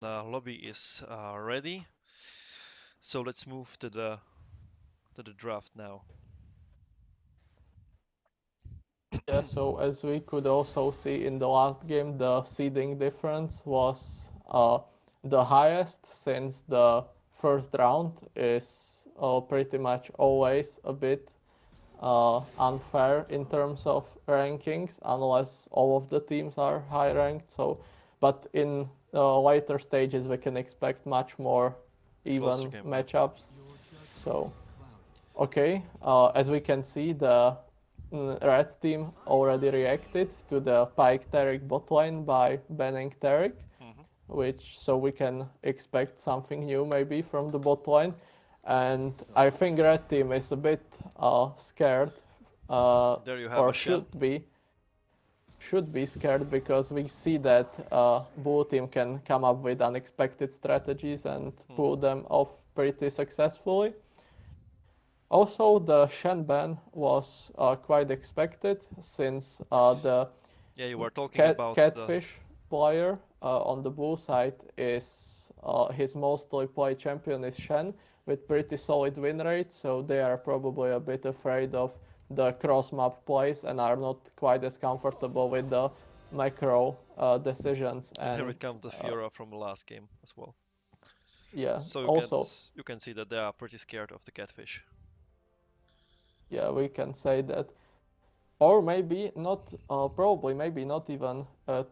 lobby is ready. So let's move to the draft now. Yeah, so as we could also see in the last game, the seeding difference was the highest since the first round is pretty much always a bit unfair in terms of rankings unless all of the teams are high ranked. So, but in later stages we can expect much more Closer even game, yeah. matchups. So, okay, as we can see, the red team already reacted to the Pike Taric bot lane by banning Taric, Hmm. which so we can expect something new maybe from the bot lane. And I think red team is a bit scared, There you have a or Shen. should be scared because we see that blue team can come up with unexpected strategies and Hmm. pull them off pretty successfully. Also, the Shen ban was quite expected since the Yeah, you were talking about the. catfish player on the blue side is his mostly played champion is Shen with pretty solid win rate, so they are probably a bit afraid of the cross map plays and are not quite as comfortable with the macro decisions. And here And it comes the uh, Fiora from the last game as well. yeah, So also, you can see that they are pretty scared of the catfish. yeah, we can say that. Or maybe not, probably maybe not even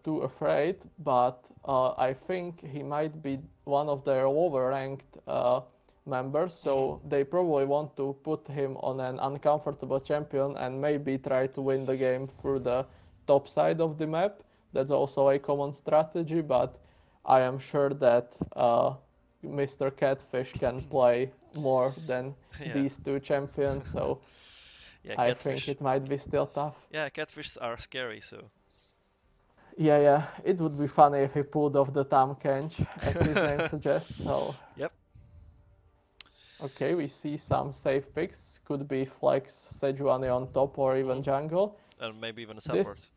too afraid, but I think he might be one of their lower ranked members, Hmm. so they probably want to put him on an uncomfortable champion and maybe try to win the game through the top side of the map. That's also a common strategy, but I am sure that Mr. Catfish can play more than Yeah. these two champions, so Yeah, I think catfish. it might be still tough. Yeah, catfish are scary, so. Yeah, yeah. It would be funny if he pulled off the Tam Kench, as his name suggests. So, Yep. okay, we see some safe picks. Could be Flex, Sejuani on top, or even Hmm. jungle. And maybe even a support. This,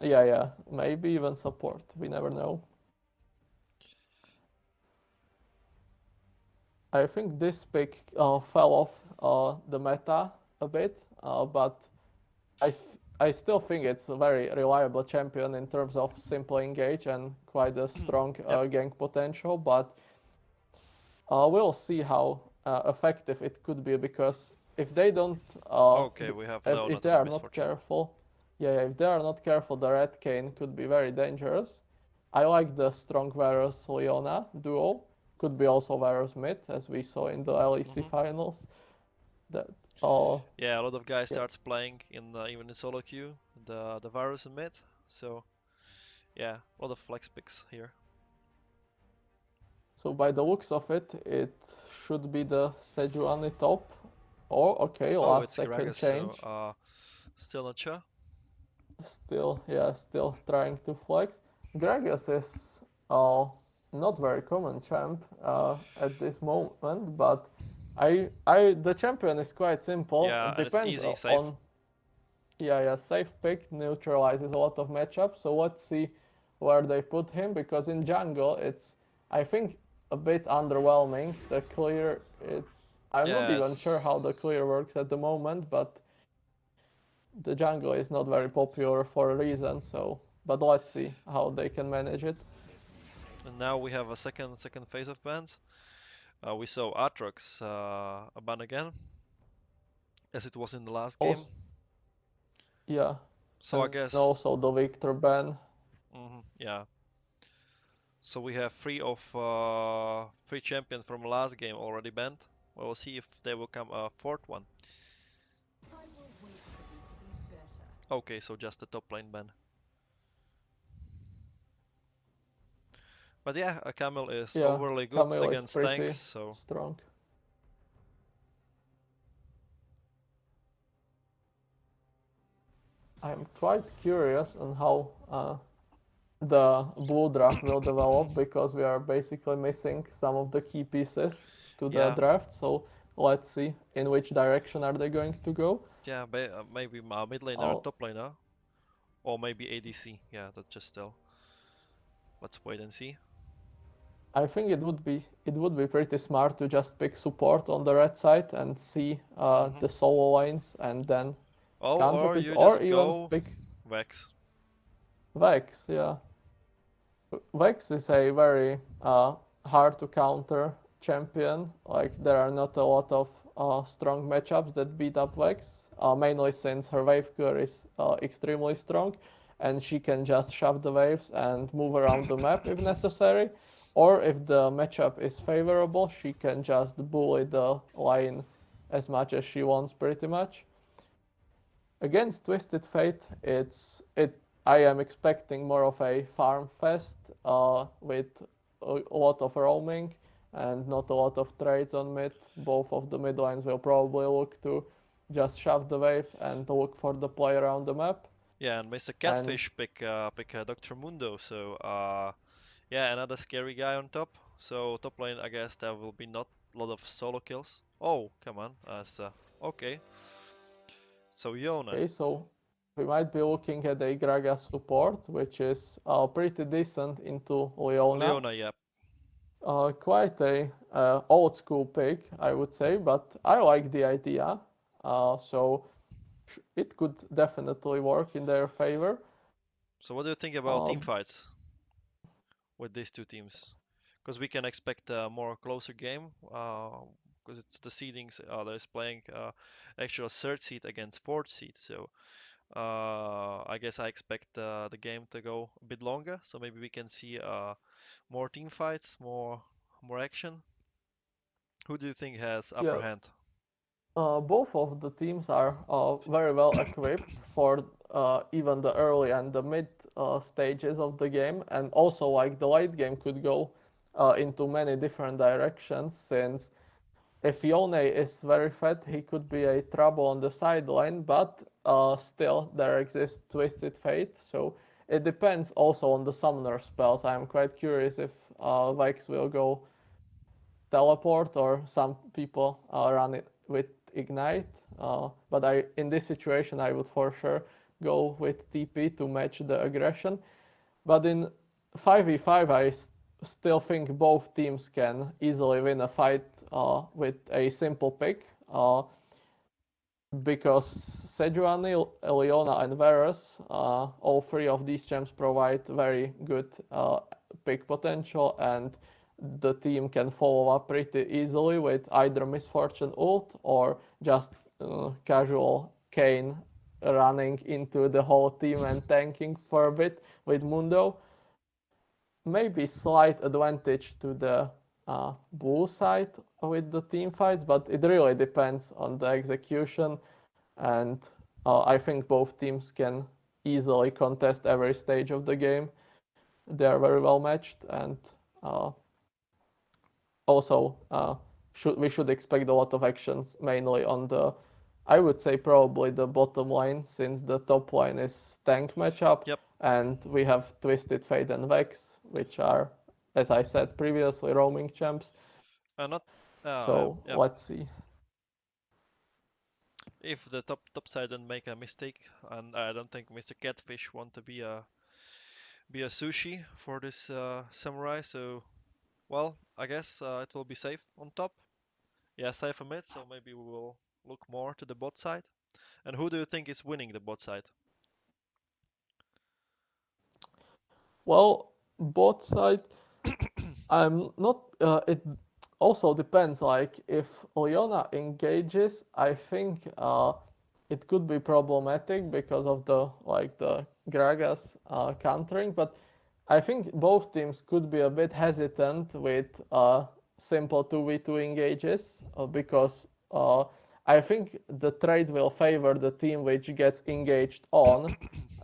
yeah, yeah. Maybe even support. We never know. I think this pick fell off the meta a bit, but I, I still think it's a very reliable champion in terms of simple engage and quite a strong Yep. gank potential. But we'll see how effective it could be because if they don't, Okay, we have if Leonard they and are not Misfortune. careful, yeah, if they are not careful, the Red Cane could be very dangerous. I like the strong Varus Leona duo. Could be also Varus mid, as we saw in the LEC Hmm. finals. That all, Yeah, a lot of guys yeah. start playing in even in solo queue the Varus and mid. So yeah, a lot of flex picks here. So by the looks of it, it should be the Sejuani top. Oh, okay, Oh, last it's second Gragas, so change. still not sure. Still, yeah, still trying to flex. Gragas is uh, not very common champ at this moment, but the champion is quite simple. Yeah, It and it's depends easy, safe. on, yeah, yeah, safe pick neutralizes a lot of matchups. So let's see where they put him because in jungle it's, I think, a bit underwhelming. The clear, it's, I'm not even sure how Yes. the clear works at the moment, but the jungle is not very popular for a reason. So, but let's see how they can manage it. And now we have a second phase of bans. We saw Aatrox a ban again, as it was in the last game. Also, yeah, So I and guess, also the Victor ban. yeah. So we have three champions from last game already banned. We'll see if there will come a fourth one. Okay, so just the top lane ban. But yeah, a Camel is Yeah, overly good Camille is against tanks, pretty so strong. I'm quite curious on how the blue draft will develop because we are basically missing some of the key pieces to the yeah, draft. So let's see in which direction are they going to go. yeah, maybe mid laner and I'll, top laner, or maybe ADC. Yeah, that's just still. Let's wait and see. I think it would be pretty smart to just pick support on the red side and see Hmm. the solo lines and then Oh, counter or pick, you or just even go pick Vex. Vex. Yeah, Vex is a very hard to counter champion. Like there are not a lot of strong matchups that beat up Vex. Mainly since her wave clear is extremely strong, and she can just shove the waves and move around the map if necessary. Or if the matchup is favorable, she can just bully the lane as much as she wants, pretty much. Against Twisted Fate, I am expecting more of a farm fest with a lot of roaming and not a lot of trades on mid. Both of the mid lines will probably look to just shove the wave and look for the play around the map. Yeah, and Mr. And Catfish pick Dr. Mundo. So yeah, another scary guy on top. So top lane, I guess there will be not a lot of solo kills. Oh, come on. Okay. So Yona, okay, so we might be looking at a Graga support, which is pretty decent into Leona. Leona, yeah. Quite a old school pick, I would say, but I like the idea. So it could definitely work in their favor. So what do you think about Uh, team fights with these two teams? Because we can expect a more closer game. Because it's the seedings that is playing actual third seed against fourth seed. So I guess I expect the game to go a bit longer. So maybe we can see more team fights, more action. Who do you think has upper yeah, hand? both of the teams are very well equipped for even the early and the mid stages of the game, and also like the late game could go into many different directions since if Yone is very fat, he could be a trouble on the sideline, but still there exists Twisted Fate, so it depends also on the summoner spells. I'm quite curious if Vikes will go teleport or some people run it with Ignite. But in this situation, I would for sure go with TP to match the aggression. But in 5v5, still think both teams can easily win a fight with a simple pick. Because Sejuani, Leona, and Varus, all three of these champs provide very good pick potential, and the team can follow up pretty easily with either Misfortune ult or just casual Kane running into the whole team and tanking for a bit with Mundo. Maybe slight advantage to the blue side with the team fights, but it really depends on the execution. And I think both teams can easily contest every stage of the game. They are very well matched, and uh, also we should expect a lot of actions, mainly on the, I would say probably the bottom line, since the top line is tank matchup, Yep, and we have Twisted Fate and Vex, which are, as I said previously, roaming champs. not. So Yep. let's see. If the top side don't make a mistake, and I don't think Mr. Catfish want to be a sushi for this samurai. So well, I guess it will be safe on top. Yeah, safe a mid. So maybe we will look more to the bot side. And who do you think is winning the bot side? Well, both side, I'm not. It also depends. Like if Leona engages, I think it could be problematic because of the Gragas countering. But I think both teams could be a bit hesitant with simple 2v2 engages because I think the trade will favor the team which gets engaged on,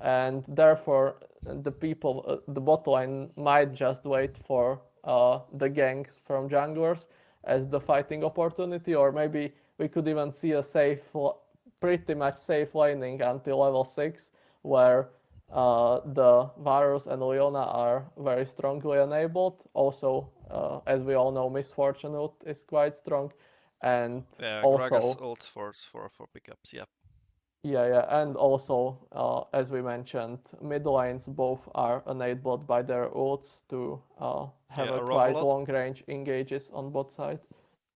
and therefore the bot line might just wait for the ganks from junglers as the fighting opportunity, or maybe we could even see a pretty much safe laning until level 6, where the Varus and Leona are very strongly enabled. Also, as we all know, Misfortune is quite strong, and Yeah, Gragas also ults for pickups. Yep. Yeah, and also, as we mentioned, mid lanes both are enabled by their ults to have Yeah, a a roam a quite lot. long range engages on bot side.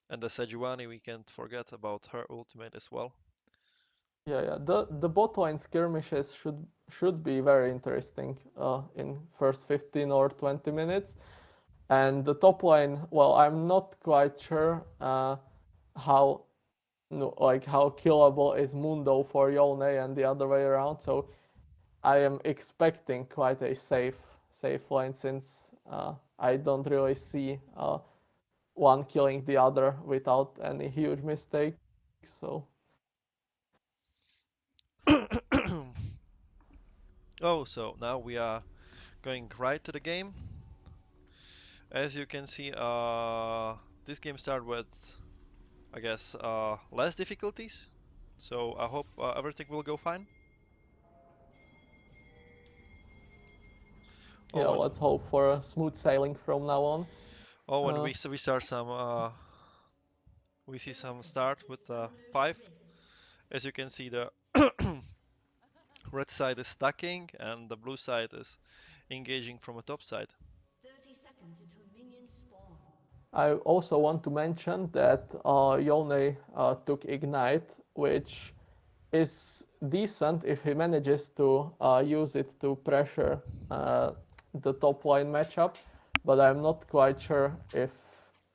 And the Sejuani, we can't forget about her ultimate as well. Yeah. The bot lane skirmishes should be very interesting in first 15 or 20 minutes. And the top lane, well, I'm not quite sure how no, like how killable is Mundo for Yone and the other way around. So I am expecting quite a safe lane since I don't really see one killing the other without any huge mistakes. So Oh, so now we are going right to the game. As you can see, this game started with, I guess, less difficulties. So I hope everything will go fine. yeah, Oh, and let's hope for a smooth sailing from now on. oh, and Uh, we start some we see some start with 5. As you can see, the red side is stacking and the blue side is engaging from a top side. 30 seconds until minions spawn. I also want to mention that Yone took Ignite, which is decent if he manages to use it to pressure uh, the top line matchup, but I'm not quite sure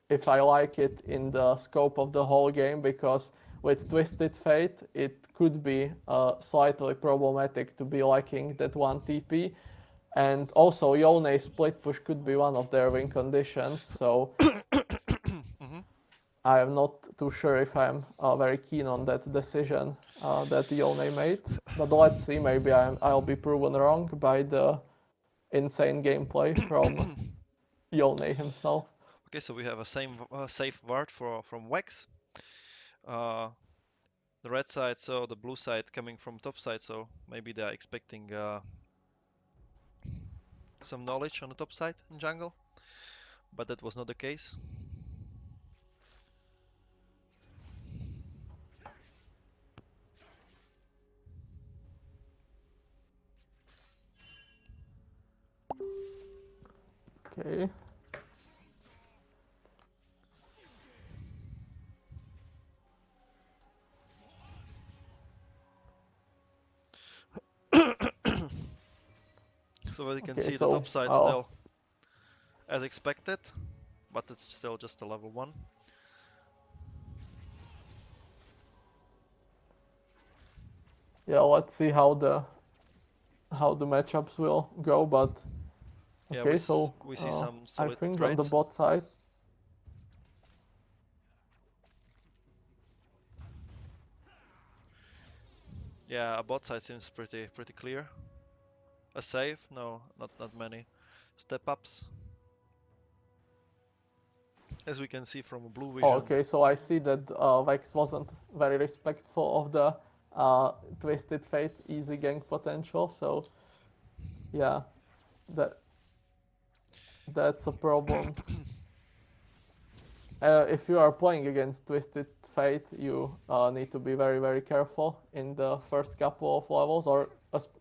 if I like it in the scope of the whole game because with Twisted Fate it could be slightly problematic to be lacking that one TP. And also, Yone split push could be one of their win conditions, so Mhm. I am not too sure if I'm very keen on that decision that Yone made. But let's see, maybe I'll be proven wrong by the insane gameplay from Yone himself. Okay, so we have a same safe ward for from Wex. Uh, the red side, so the blue side coming from top side, so maybe they're expecting some knowledge on the top side in jungle, but that was not the case. Okay, So as you can okay, see, the top so side still as expected, but it's still just a level 1. yeah, let's see how the matchups will go. But Yeah, okay, so we see some I solid think on the trades. bot side, Yeah, a bot side seems pretty clear. A save? No, not many step ups. As we can see from Blue oh, Vision. okay, so I see that Vex wasn't very respectful of the Twisted Fate easy gank potential. So yeah, that that's a problem. If you are playing against Twisted Fate, you need to be very careful in the first couple of levels, or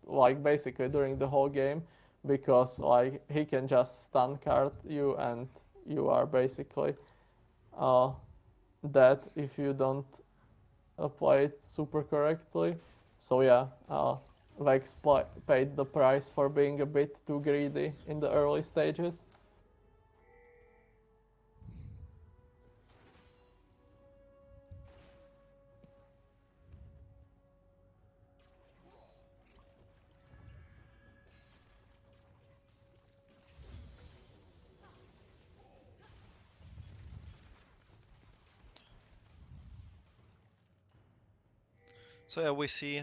like basically during the whole game, because like he can just stun card you, and you are basically uh, dead if you don't play it super correctly. So yeah, Vex paid the price for being a bit too greedy in the early stages. So yeah, we see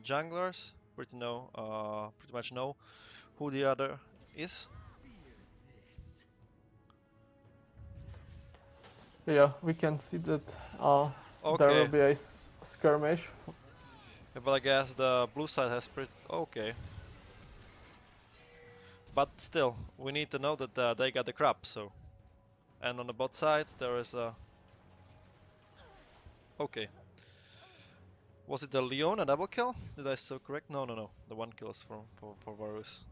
junglers pretty much know who the other is. Yeah, we can see that there will Okay, be a skirmish. yeah, but I guess the blue side has pretty okay. But still, we need to know that they got the crop. So, and on the bot side there is a okay. Was it the Leona double kill? Did I so correct? No, no, no. The one kill is for Varus.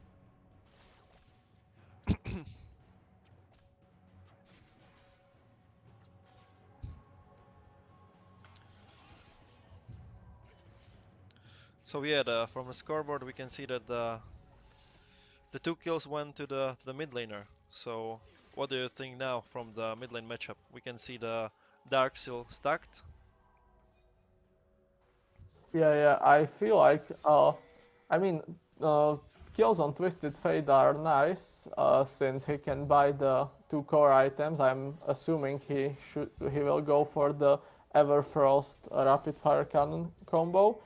So yeah, from the scoreboard we can see that the 2 kills went to the mid laner. So what do you think now from the mid lane matchup? We can see the Dark still stacked. Yeah, I feel like I mean uh, kills on Twisted Fate are nice since he can buy the 2 core items. I'm assuming he will go for the Everfrost rapid fire cannon combo,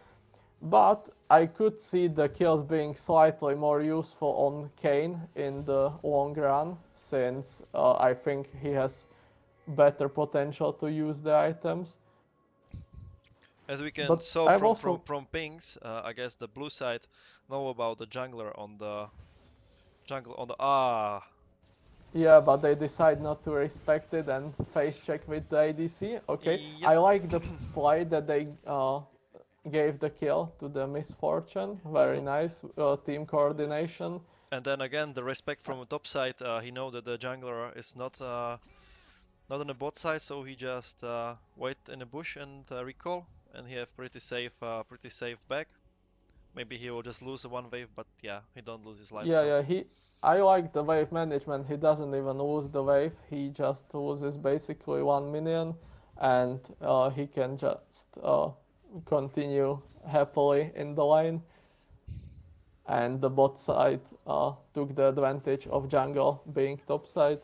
but I could see the kills being slightly more useful on Kane in the long run since I think he has better potential to use the items. As we can But saw I've from also pings, I guess the blue side know about the jungler on the jungle on the ah. Yeah, but they decide not to respect it and face check with the ADC. Okay, Yep. I like the play that they gave the kill to the Misfortune. Very Mhm. nice team coordination. And then again, the respect from the top side. He know that the jungler is not on the bot side, so he just wait in the bush and recall, and he have pretty safe back. Maybe he will just lose the one wave, but yeah, he don't lose his life. Yeah, So yeah. I like the wave management. He doesn't even lose the wave. He just loses basically 1 minion, and he can just continue happily in the lane. And the bot side took the advantage of jungle being top side,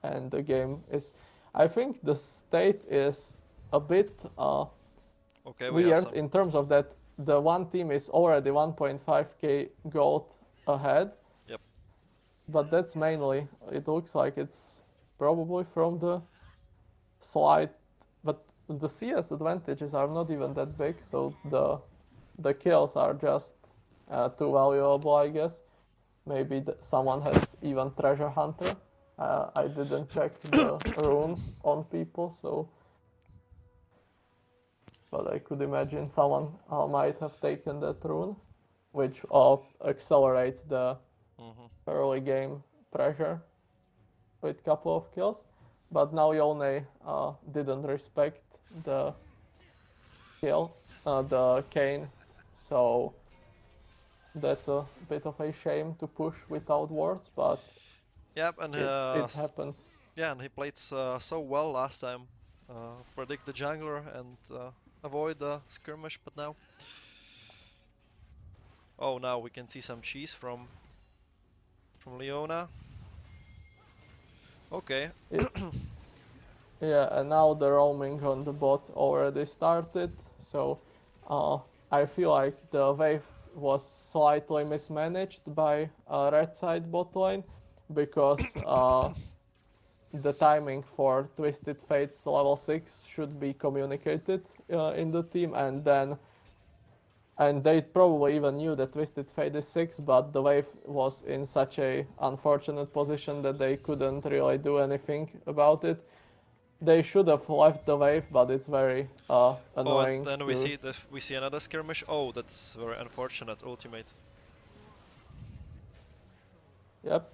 and the game is. I think the state is a bit okay, we have weird some. in terms of that the one team is already 1.5k gold ahead, Yep. but that's mainly it looks like it's probably from the slight, but the CS advantages are not even that big, so the kills are just too valuable, I guess. Maybe someone has even treasure hunter. I didn't check the runes on people, so but I could imagine someone might have taken that rune, which accelerates the Mhm. early game pressure with couple of kills. But now Yone didn't respect the kill, the Kane, so that's a bit of a shame to push without wards, but Yep, and it happens. yeah, and he played so well last time. Predict the jungler and avoid the skirmish, but now, oh, now we can see some cheese from Leona. Okay. It, yeah, and now the roaming on the bot already started, so uh, I feel like the wave was slightly mismanaged by red side bot lane because the timing for Twisted Fates level 6 should be communicated in the team, and they probably even knew that Twisted Fate is 6, but the wave was in such a unfortunate position that they couldn't really do anything about it. They should have left the wave, but it's very Oh, and annoying then to. we see another skirmish. Oh, that's very unfortunate. Ultimate. Yep.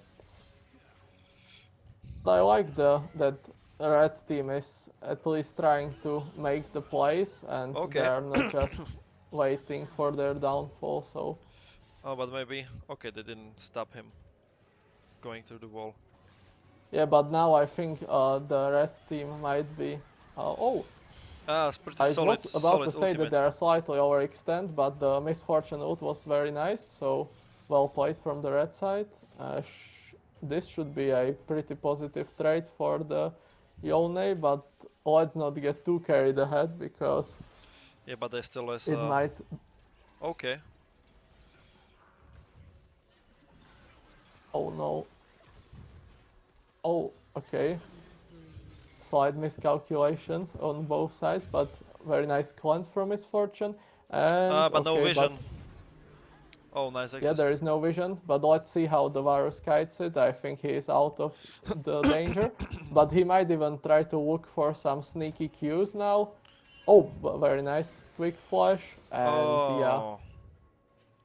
I like the that red team is at least trying to make the plays, and they Okay. are not just waiting for their downfall. So Oh, but maybe okay, they didn't stop him going through the wall. yeah, but now I think the red team might be. Oh, Ah, it's pretty I solid, was about to solid say that ultimate. they are slightly overextend, but the misfortune ult was very nice. So well played from the red side. This should be a pretty positive trade for the Yone, but let's not get too carried ahead because Yeah, but they still is it might. okay. Oh no. Oh, okay. Slight miscalculations on both sides, but very nice cleanse from misfortune. And But no okay, but vision. Oh, nice yeah, exhaust. there is no vision. But let's see how the virus kites it. I think he is out of the danger, but he might even try to look for some sneaky Qs now. Oh, very nice. Quick flash. And yeah, Oh,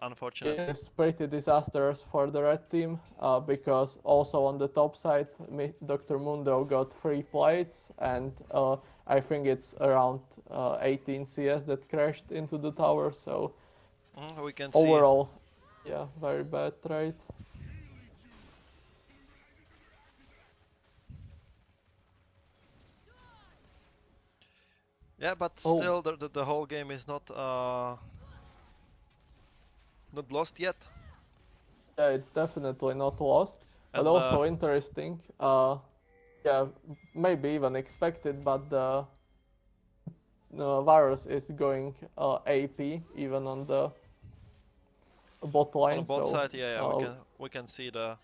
unfortunate. it is pretty disastrous for the red team because also on the top side, Dr. Mundo got 3 plates, and I think it's around 18 CS that crashed into the tower. So We can see. overall, yeah, very bad trade. Yeah, but Oh, still, the whole game is not lost yet. yeah, it's definitely not lost, but And also interesting. Yeah, maybe even expected, but the virus is going AP even on the bot on line, both so sides, yeah, we can see the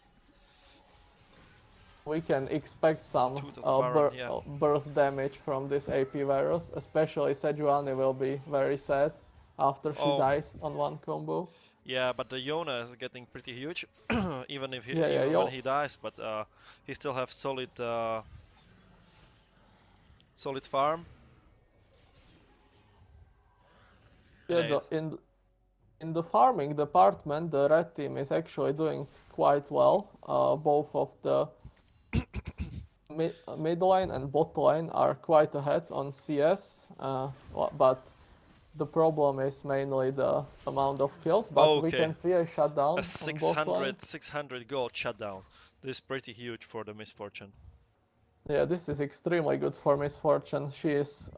we can expect some tooth of the Baron. Yeah. burst damage from this AP virus. Especially Sejuani will be very sad after she Oh, dies on one combo. yeah, but the Yona is getting pretty huge, even if Yeah, yeah, even when yo, he dies. But he still have solid farm. And yeah. In the farming department, the red team is actually doing quite well. Both of the mid line and bot line are quite ahead on CS, but the problem is mainly the amount of kills. But we Okay, can see a a shutdown on bot line. 600 gold shutdown. This is pretty huge for the misfortune. Yeah, this is extremely good for Misfortune. She is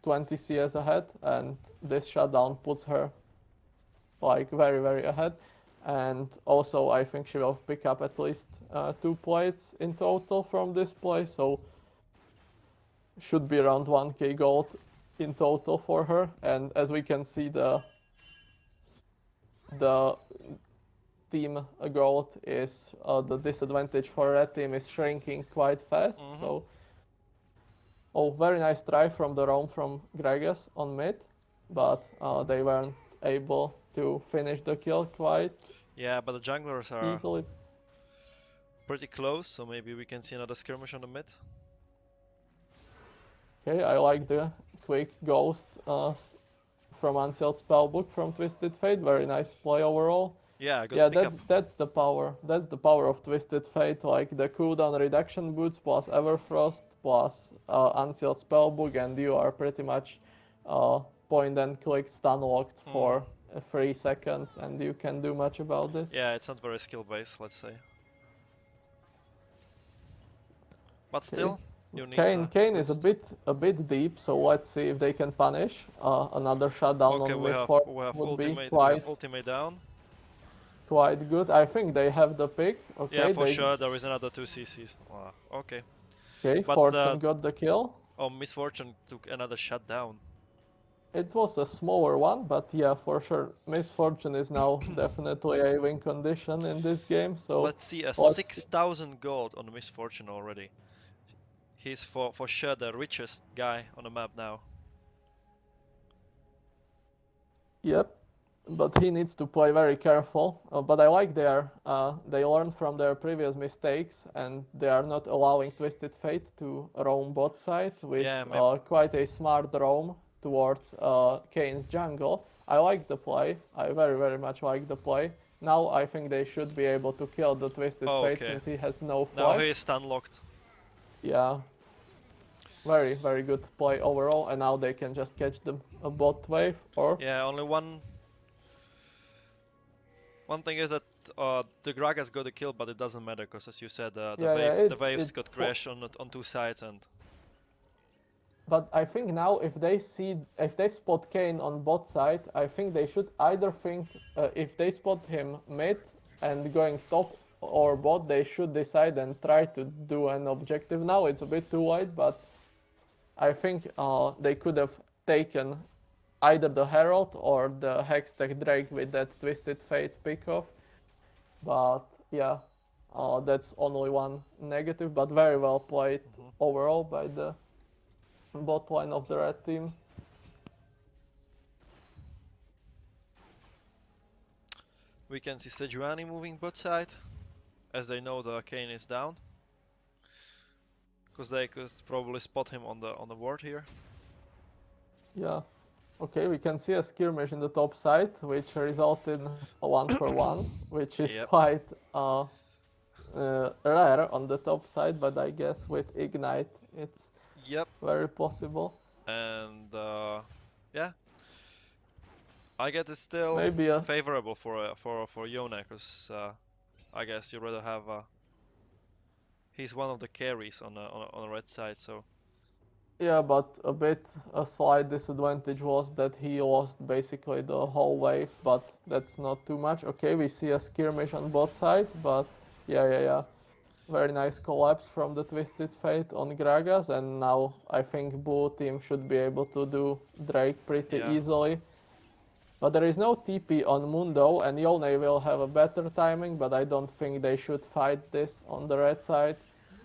20 CS ahead, and this shutdown puts her like very, very ahead. And also, I think she will pick up at least 2 plates in total from this play, so should be around 1k gold in total for her. And as we can see, the team growth is the disadvantage for red team is shrinking quite fast. Hmm. So, oh, very nice try from the roam from Gregas on mid, but they weren't able to finish the kill quite Yeah, but the junglers are easily. pretty close, so maybe we can see another skirmish on the mid. Okay, I like the quick ghost from Unsealed Spellbook from Twisted Fate. Very nice play overall. Yeah, good Yeah, pickup. that's the power. That's the power of Twisted Fate, like the cooldown reduction boots plus Everfrost plus Unsealed Spellbook, and you are pretty much point and click stun locked Mm. for 3 seconds, and you can do much about it. Yeah, it's not very skill based, let's say. But Okay, still, you need Kane is boost. a bit deep, so let's see if they can punish. Another shutdown Okay, on we have Misfortune we have would be ultimate we have ultimate down. quite good. I think they have the pick. Yeah, Okay, for they sure. There is another 2 CCs. Okay, okay. but Fortune got the kill. oh, misfortune took another shutdown. It was a smaller one, but yeah, for sure, Misfortune is now definitely a win condition in this game. So Let's see a let's 6,000 gold on misfortune already. He's for sure the richest guy on the map now. yep, but he needs to play very careful. But I like they learned from their previous mistakes, and they are not allowing Twisted Fate to roam bot side with Yeah, maybe. quite a smart roam towards Kane's jungle. I like the play. I very very much like the play. Now I think they should be able to kill the Twisted Oh, Fate okay. since he has no Now flash. he is stun locked. Yeah, very very good play overall, and now they can just catch the bot wave or Yeah, only one thing is that the Gragas got a kill, but it doesn't matter because, as you said, yeah yeah the waves it got crashed on 2 sides, and but I think now if they spot Kane on bot side, I think they should either think if they spot him mid and going top or bot, they should decide and try to do an objective. Now it's a bit too late, but I think they could have taken either the Herald or the Hextech Drake with that Twisted Fate pickoff. But yeah, that's only one negative, but very well played mhm. overall by the bot line of the red team. We can see Sejuani moving bot side, as they know the Kane is down, because they could probably spot him on the ward here. Yeah. Okay, we can see a skirmish in the top side, which resulted in a 1-for-1, which is Yep, quite rare on the top side, but I guess with Ignite it's yep, very possible. and yeah, I guess it's still Maybe a favorable for Yona, because I guess you rather have he's one of the carries on the red side, so yeah, but a slight disadvantage was that he lost basically the whole wave, but that's not too much. Okay, we see a skirmish on both sides, but yeah. Very nice collapse from the Twisted Fate on Gragas, and now I think blue team should be able to do Drake pretty yeah, easily. But there is no TP on Mundo, and Yone will have a better timing, but I don't think they should fight this on the red side.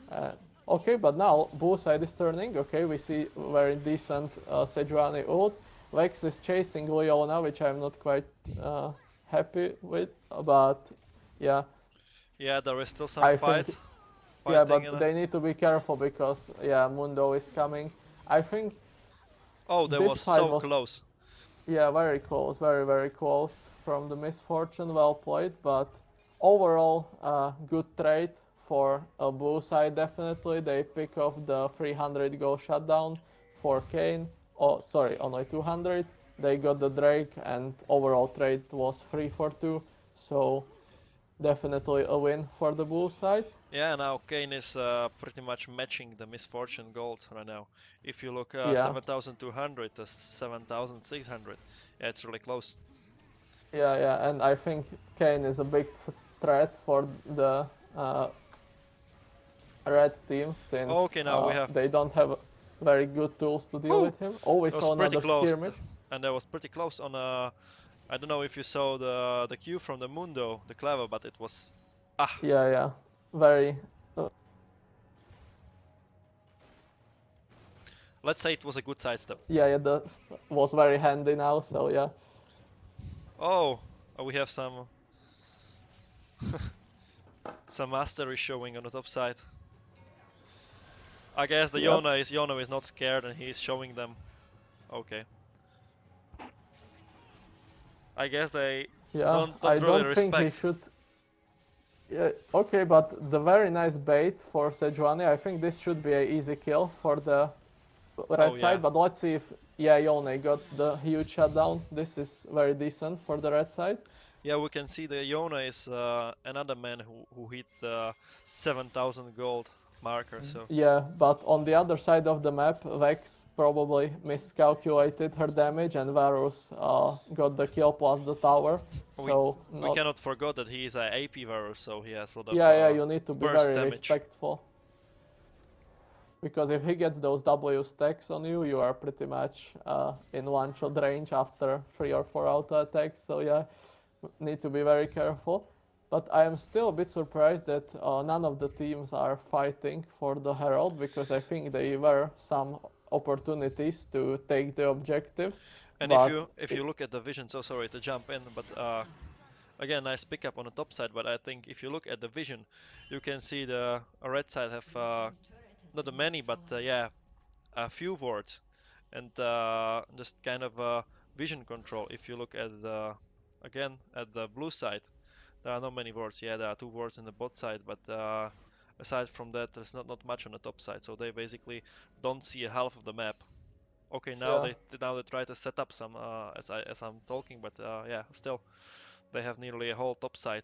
Uh, okay, but now blue side is turning. Okay, we see very decent Sejuani ult. Vex is chasing Leona, which I'm not quite uh, happy with, but yeah, yeah. There is still some I think fights yeah, fighting but in. they need to be careful because yeah, Mundo is coming. I think Oh, that this was fight so was close. yeah very close, very close from the misfortune. Well played, but overall good trade for a blue side. Definitely, they pick off the 300 goal shutdown for Kane. Oh, sorry, only 200. They got the Drake, and overall trade was 3 for 2. So definitely a win for the blue side. Yeah, now Kane is pretty much matching the misfortune gold right now. If you look Yeah, 7,200 to 7,600, yeah, it's really close. yeah, and I think Kane is a big threat for the red team since Okay, now we have. they don't have very good tools to deal Whew, with him. Oh, we that was saw pretty another close, skirmish. and that was pretty close on. I don't know if you saw the cue from the Mundo, the clever, but it was. Ah, Yeah, very. let's say it was a good sidestep. Yeah, the was very handy now. So yeah, Oh, we have some mastery showing on the top side. I guess the yep, Yona is not scared and he's showing them. Okay. I guess they yeah. don't I really don't think he respect. should. Yeah, okay, but the very nice bait for Sejuani. I think this should be an easy kill for the Oh red yeah. side, but let's see if yeah Yone got the huge shutdown. This is very decent for the red side. Yeah, we can see the Yona is another man who hit the 7,000 gold marker. So Yeah, but on the other side of the map, Vex probably miscalculated her damage, and Varus got the kill plus the tower. we So we not cannot forget that he is a AP virus, so he has a lot of yeah, you need to be burst very damage. respectful because if he gets those W stacks on you, you are pretty much in one shot range after 3 or 4 auto attacks. So yeah, need to be very careful. But I am still a bit surprised that none of the teams are fighting for the Herald because I think there were some opportunities to take the objectives. And But if you look at the vision, so sorry to jump in, but again, nice pickup on the top side. But I think if you look at the vision, you can see the red side have not many, but yeah, a few wards, and just kind of vision control. If you look at the again at the blue side, there are not many wards. Yeah, there are 2 wards in the bot side, but aside from that, there's not much on the top side. So they basically don't see a half of the map. Okay, yeah, now they try to set up some as I'm talking, but yeah, still they have nearly a whole top side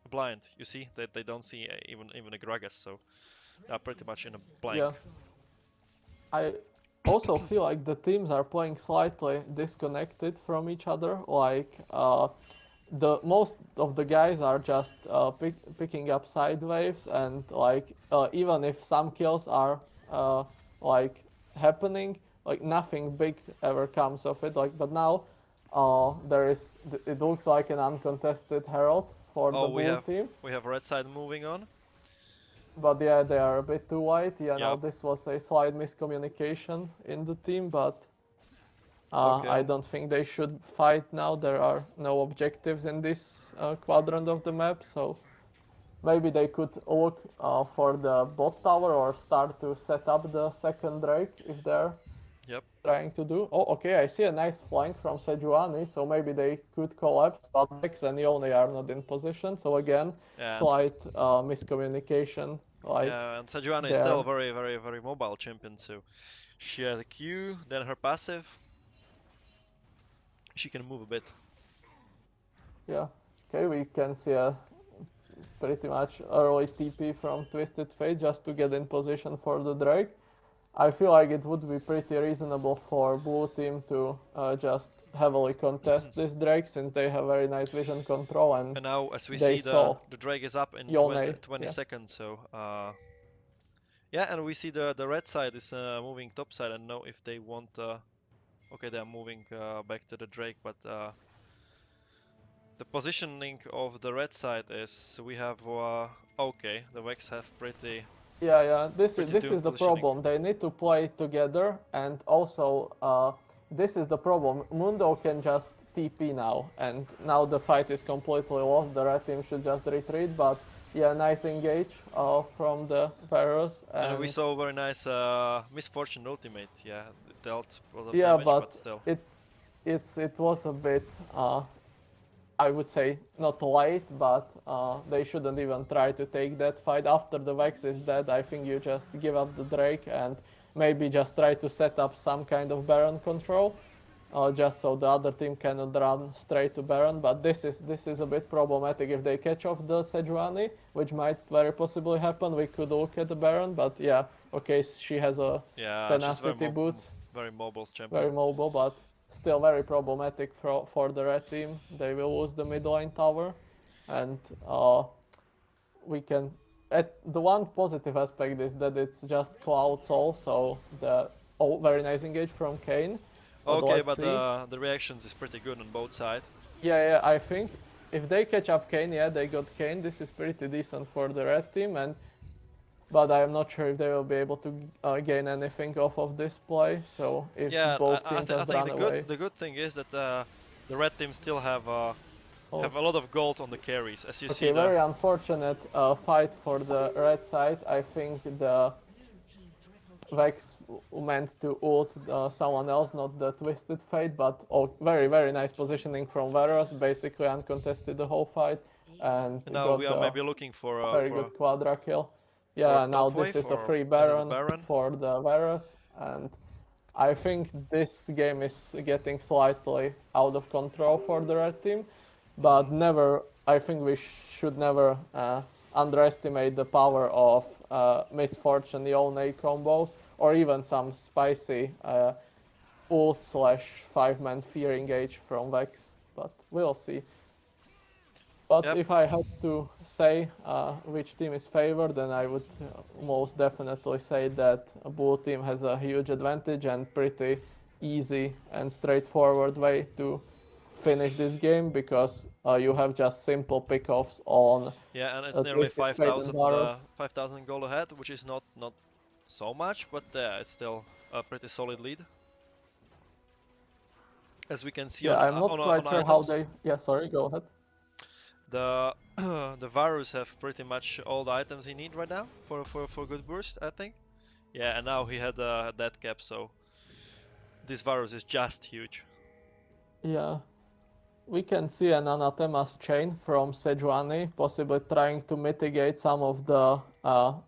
blind. You see that they don't see even a Gragas, so they are pretty much in a blank. yeah, I also feel like the teams are playing slightly disconnected from each other. Like the most of the guys are just picking up side waves, and like even if some kills are like happening, like nothing big ever comes of it. Like but now it looks like an uncontested herald for the Oh, blue team. we have red side moving on. But yeah, they are a bit too wide. Yeah, now Yep. this was a slight miscommunication in the team, but I Okay. don't think they should fight now. There are no objectives in this quadrant of the map, so maybe they could look for the bot tower or start to set up the second Drake if they're Yep. trying to do. Oh, okay, I see a nice flank from Sejuani, so maybe they could collapse, but Vex and Yone are not in position. So again, And slight miscommunication, like yeah, and Sejuani is still there. a very, very, very mobile champion. So she has a Q, then her passive. She can move a bit. Yeah. Okay, we can see a pretty much early TP from Twisted Fate just to get in position for the Drake. I feel like it would be pretty reasonable for blue team to just heavily contest this Drake since they have very nice vision control and And now, as we they see, saw the drag is up in Yone. 20 Yeah. seconds. So yeah, and we see the red side is moving top side. And know if they want. Okay, they are moving back to the Drake, but the positioning of the red side is we have okay. The Vex have Yeah. pretty This tuned is the positioning. problem. They need to play together, and also this is the problem. Mundo can just TP now, and now the fight is completely lost. The red team should just retreat. But yeah, nice engage from the Varus, And we and saw very nice misfortune ultimate. Yeah, it dealt a lot of yeah, damage, but but still. it it was a bit. I would say not late, but they shouldn't even try to take that fight. After the Vex is dead, I think you just give up the Drake and maybe just try to set up some kind of Baron control, just so the other team cannot run straight to Baron. But this is a bit problematic. If they catch off the Sejuani, which might very possibly happen, we could look at the Baron. But yeah, okay, she has a Yeah, she's tenacity boots, very mobile champion. very mobile, but still very problematic for the red team. They will lose the mid lane tower, and we can. The one positive aspect is that it's just Cloud Soul, so the very nice engage from Kane. But Okay, let's but see. the reactions is pretty good on both sides. Yeah, I think if they catch up Kane, yeah, they got Kane. This is pretty decent for the red team, and but I'm not sure if they will be able to gain anything off of this play. So if Yeah, both teams I just think run away, the good thing is that the red team still oh, have a lot of gold on the carries. As you see, okay, very unfortunate fight for the red side. I think the Vex meant to ult someone else, not the Twisted Fate, but very nice positioning from Varus, basically uncontested the whole fight, and and now we got are a maybe looking very good quadra kill. for a Yeah, now top this wave is a or free is it Baron Baron? for the Varus, and I think this game is getting slightly out of control for the red team, but Mhm. never. I think we should never underestimate the power of misfortune, the Yone combos, or even some spicy ult slash 5-man fear engage from Vex. But we'll see. But Yep. if I had to say which team is favored, then I would most definitely say that a blue team has a huge advantage and pretty easy and straightforward way to finish this game because you have just simple pickoffs on Yeah, and it's nearly Twisted Fate and Varus. 5,000 goal ahead, which is not so much, but it's still a pretty solid lead. As we can see Yeah, I'm not on quite sure how items, they. Yeah, sorry, go ahead. the the Varus have pretty much all the items he need right now for good burst, I think. Yeah, and now he had a death cap, so this Varus is just huge. Yeah, we can see an anathema's chain from Sejuani, possibly trying to mitigate some of the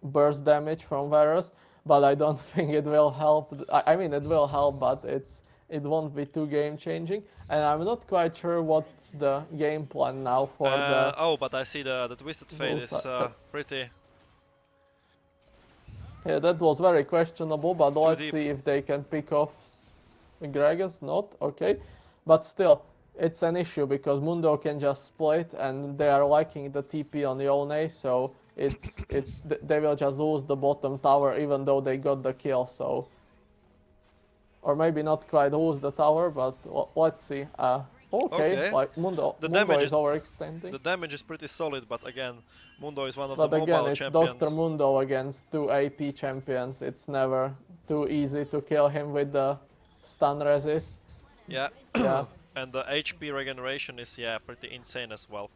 burst damage from Varus, but I don't think it will help. I mean, it will help, but it won't be too game changing. And I'm not quite sure what's the game plan now for the Oh, but I see the Twisted Fate blue is side. pretty Yeah, that was very questionable, but too let's deep. see if they can pick off Gragas. Not okay, but still, it's an issue because Mundo can just split, and they are liking the TP on Yone, so they will just lose the bottom tower even though they got the kill. So, or maybe not quite lose the tower, but let's see. Okay, Okay, like the Mundo damage is is overextending. the damage is pretty solid, but again, Mundo is one of the But again, mobile it's Dr. champions. Mundo against two AP champions. It's never too easy to kill him with the stun resist. Yeah, Yeah, and the HP regeneration is pretty insane as well.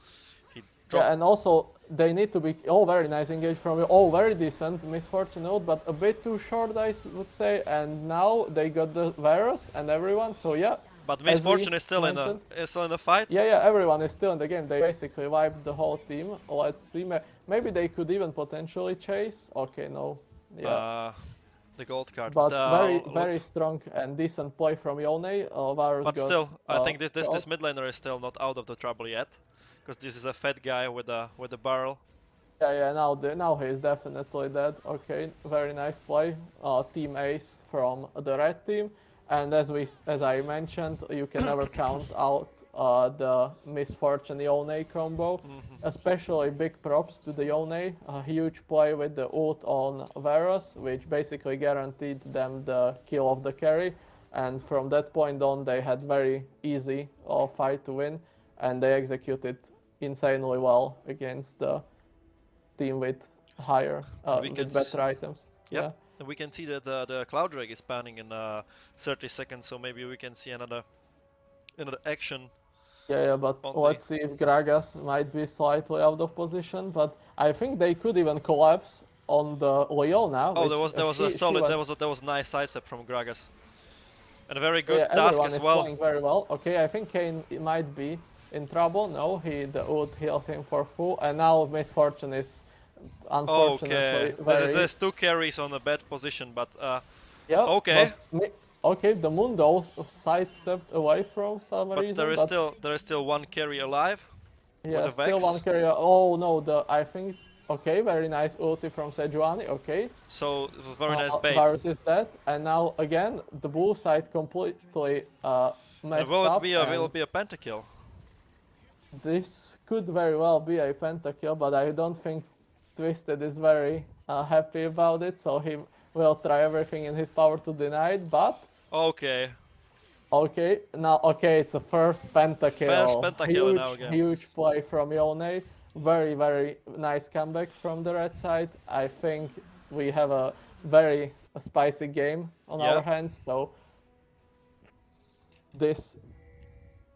He drop. Yeah, and also they need to be very nice engage from you, very decent misfortune node, but a bit too short, would say. And now they got the virus and everyone. So yeah, But as we misfortune mentioned, is still in the fight. yeah, everyone is still in the game. They basically wiped the whole team. Let's see, maybe they could even potentially chase. Okay, no, yeah. Uh, the gold card, but But very, look. very strong and decent play from Yone. Varus But got still, I think this killed. mid laner is still not out of the trouble yet, because this is a fat guy with a barrel. Yeah, now he's definitely dead. Okay, very nice play. Team ace from the red team, and as I mentioned, you can never count out the misfortune Yone combo. Especially big props to the Yone. A huge play with the ult on Varus, which basically guaranteed them the kill of the carry. And from that point on, they had very easy fight to win, and they executed insanely well against the team with higher, And we can with better items. yep, Yeah. and we can see that the Cloud Drake is panning in 30 seconds, so maybe we can see another action Yeah, but on the. let's see if Gragas might be slightly out of position. But I think they could even collapse on the Leona, Oh, which there was a she solid, was. there was nice sidestep from Gragas, and a very good Yeah, task everyone as is well. playing very well. Okay, I think Kane might be in trouble. No, the ult healed him for full, and now Misfortune is Okay, unfortunately very. there's two carries on a bad position, but Yeah, okay, okay, the Mundo sidestepped away from some but reason, but there is still one carry alive with yeah, a still one Vex. carrier. Oh no, I think okay, very nice ulti from Sejuani. Okay, So it was very nice bait. Varus is dead, and now again the bull side completely And messed up, will and it be a pentakill? this could very well be a pentakill, but I don't think Twisted is very happy about it, so he will try everything in his power to deny it. But Okay, okay, now okay, it's a first first pentakill. pentakill now again. Huge play from Yone. Very, very nice comeback from the red side. I think we have a very spicy game on Yeah. our hands. So this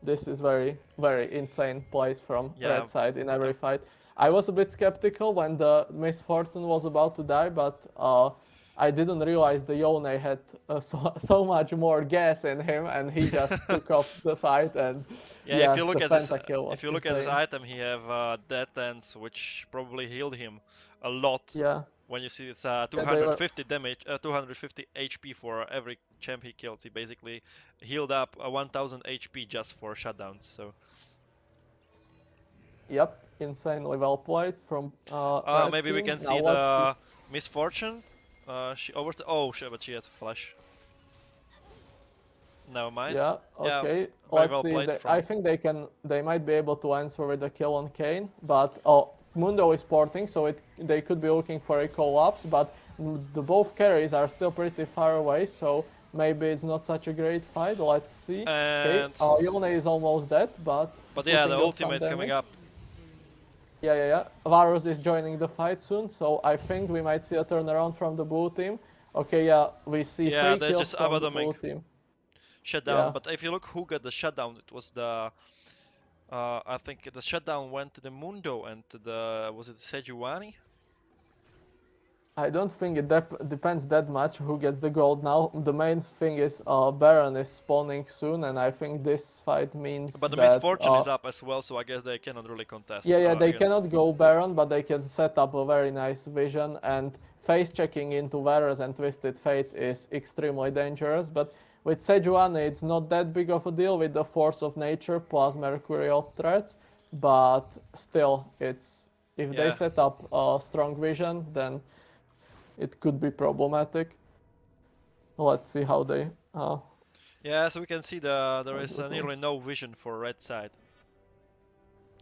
this is very, very insane plays from Yeah. red side in every fight. I was a bit skeptical when the Misfortune was about to die, but I didn't realize the Yone had so much more gas in him, and he just took off the fight. And Yeah, if you the look at pentakill was if you look at his insane. item, he have death ends, which probably healed him a lot. Yeah, When you see it's yeah, they were 250 damage, 250 HP for every champ he kills, he basically healed up 1000 HP just for shutdowns. So Yep, insanely well played from red maybe we team. can Now see let's see. the misfortune. She over. Oh shit, but she had flash. Never mind. Yeah, Yeah, okay. very Let's well see. played I from. think they might be able to answer with a kill on Kane, but Mundo is porting, so they could be looking for a collapse, but the both carries are still pretty far away, so maybe it's not such a great fight. Let's see. Okay, And Yone is almost dead, but yeah, putting the up some ultimate's coming damage. up. Yeah. Varus is joining the fight soon, so I think we might see a turnaround from the blue team. Okay, yeah, we see Yeah, 3 they're kills just from the abandoning blue team. shutdown. Yeah, But if you look who got the shutdown, it was the I think the shutdown went to the Mundo and to the was it Sejuani? I don't think it depends that much who gets the gold now. The main thing is Baron is spawning soon, and I think this fight means But the that misfortune is up as well, so I guess they cannot really contest yeah, they against. cannot go Baron, but they can set up a very nice vision, and face checking into Varus and Twisted Fate is extremely dangerous. But with Sejuani, it's not that big of a deal with the Force of Nature plus Mercurial threats, but still, it's if they Yeah. set up a strong vision, then it could be problematic. Let's see how they. Yeah, so we can see there is Handle nearly no vision for red side.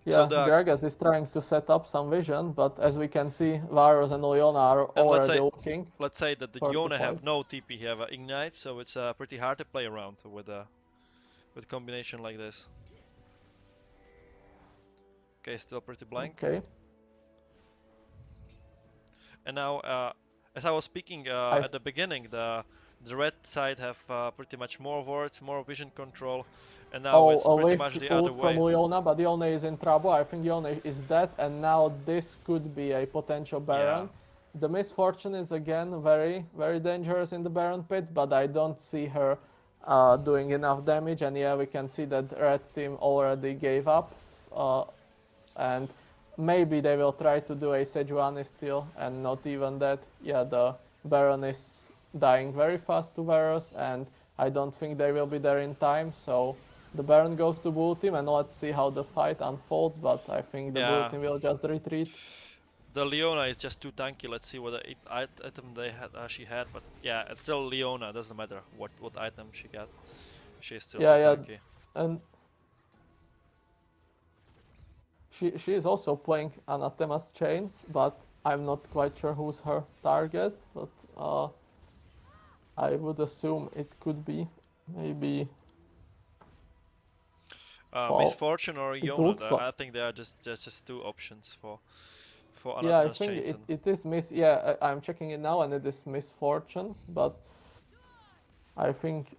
So Yeah, Gragas is trying to set up some vision, but as we can see, Varus and Leona are and already looking let's say that the for the Yone fight. have no TP, have ignite, so it's pretty hard to play around with combination like this. Okay, still pretty blank. Okay. And now, as I was speaking I at the beginning, the the red side have pretty much more wards, more vision control, and now Oh, it's a pretty lift much the other ult from way. Leona, but Leona is in trouble. I think Leona is dead, and now this could be a potential Yeah, Baron. The Misfortune is again very, very dangerous in the Baron pit, but I don't see her doing enough damage. And yeah, we can see that red team already gave up, uh, and maybe they will try to do a Sejuani steal, and not even that. Yeah, the Baron is dying very fast to Varus, and I don't think they will be there in time. So the Baron goes to blue team, and let's see how the fight unfolds. But I think the blue yeah. team will just retreat. The Leona is just too tanky. Let's see what item they had. She had, but yeah, it's still Leona. Doesn't matter what item she got. She's still Yeah, too yeah, tanky. and she is also playing Anathema's Chains, but I'm not quite sure who's her target. But I would assume it could be maybe. Well, Misfortune or it Yona. looks like. I think they are just two options for Yeah, I Anathema's think chains. it, And it is miss. Yeah, I'm checking it now, and it is Misfortune. But I think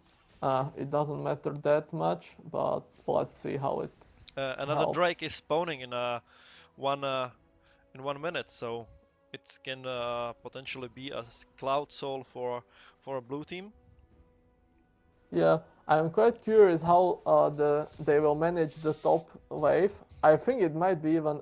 it doesn't matter that much. But let's see how it another Drake helps. is spawning one uh, in 1 minute, so it can potentially be a Cloud Soul for a blue team. Yeah, I'm quite curious how they will manage the top wave. I think it might be even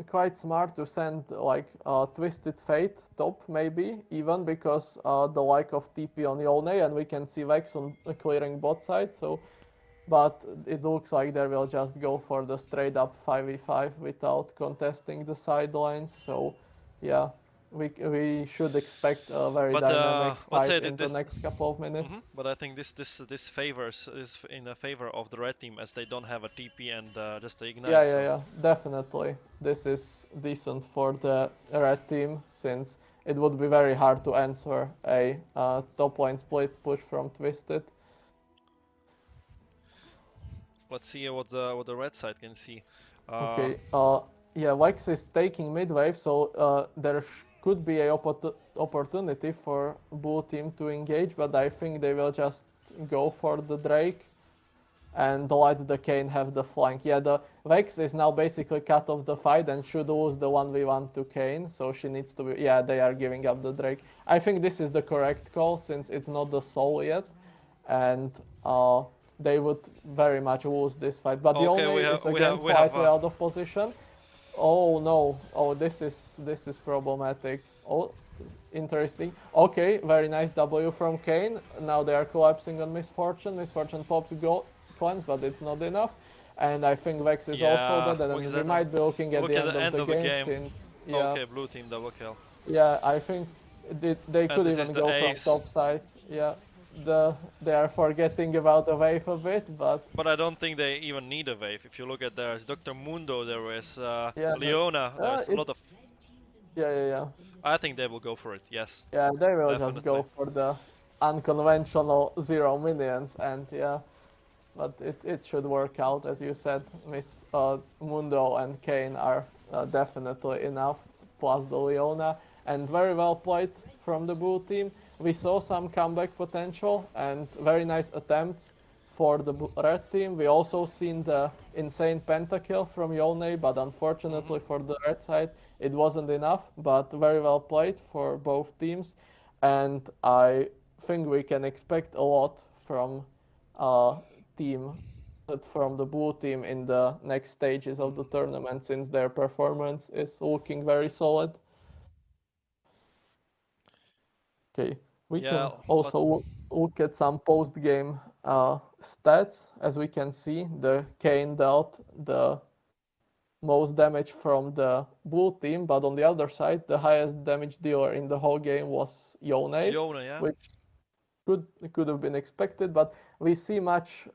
quite smart to send like Twisted Fate top maybe even because the lack of TP on Yone and we can see Vex on clearing bot side. So, but it looks like they will just go for the straight up 5v5 without contesting the sidelines. So, yeah, we should expect a very But dynamic let's fight say in that the this. next couple of minutes. But I think this favors is in the favor of the red team as they don't have a TP and just a Yeah, ignite. yeah, So yeah, definitely. This is decent for the red team since it would be very hard to answer a top lane split push from Twisted. let's see what the red side can see. Uh, Okay, yeah, Vex is taking mid wave, so there could be a opportunity for blue team to engage, but I think they will just go for the Drake and let the Kane have the flank. Yeah, the Vex is now basically cut off the fight and should lose the 1v1 to Kane, so she needs to be. Yeah, they are giving up the Drake. I think this is the correct call since it's not the soul yet, and they would very much lose this fight. But the okay, Yone we have is we again have we have slightly out of position. Oh no! Oh, this is problematic. Oh, interesting. Okay, very nice W from Kane. Now they are collapsing on Misfortune. Misfortune popped go cleanse, but it's not enough. And I think Vex is also yeah. dead, and What is then we that? might be looking at Look the at end the of end the of the game game. since yeah, Okay, blue team double kill. yeah, I think they And could this is even the go from ace. top side. Yeah, they are forgetting about the wave a bit, but But I don't think they even need a wave. If you look at there's Dr. Mundo, there is yeah, Leona, there's a it lot of. yeah, yeah, yeah. I think they will go for it. Yes, Yeah, they will just definitely. go for the unconventional zero minions, and yeah, but it should work out as you said. Miss Mundo and Kane are definitely enough, plus the Leona, and very well played from the blue team. We saw some comeback potential and very nice attempts for the red team. We also seen the insane pentakill from Yone, but Hmm. unfortunately for the red side, it wasn't enough. But very well played for both teams, and I think we can expect a lot from uh, team from the blue team in the next stages of the Hmm. tournament since their performance is looking very solid. Okay, we can Yeah, also let's. look at some post-game stats. As we can see, the Kane dealt the most damage from the blue team, but on the other side, the highest damage dealer in the whole game was Yone, Yona, yeah. which could have been expected, but we see much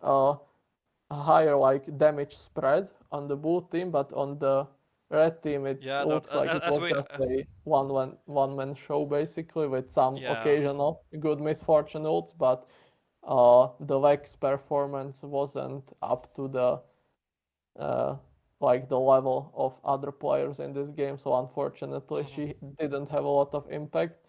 higher like damage spread on the blue team, but on the red team it Yeah, no, looks like it as was we. just a one man show basically with some Yeah. occasional good misfortune ults, but the Vex performance wasn't up to the uh, like the level of other players in this game, so unfortunately Hmm. she didn't have a lot of impact.